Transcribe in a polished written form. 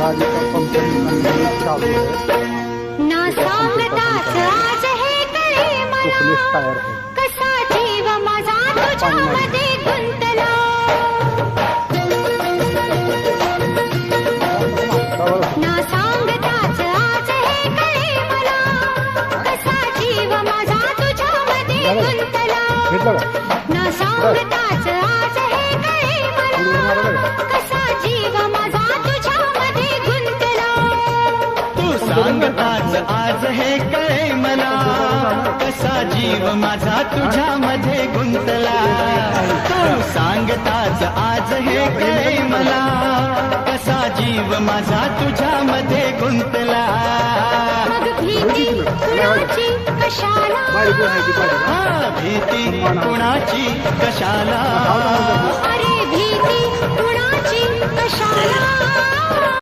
गाड़ी का पंचर निकालने चालू है। ना सांगताच आज हे कळे तो मला पुलिस टायर है। कसा जीव माझा तुझ्यामध्ये गुंतला ना सांगताच आज हे कळे मला कसा जीव माझा तुझ्यामध्ये गुंतला घेतलं का? ना सांगताच आज हे कळे मला कसा जीव माझा तुझ्यामध्ये गुंतला तू सांगताच आज हे कळे मला कसा जीव माझा तुझ्यामध्ये गुंतला तू सांगताच आज हे कळे मला कसा जीव माझा तुझ्यामध्ये गुंतला मग भीती कुणाची कशाला हा भीती कुणाची कशाला अरे भीती कुणाची कशाला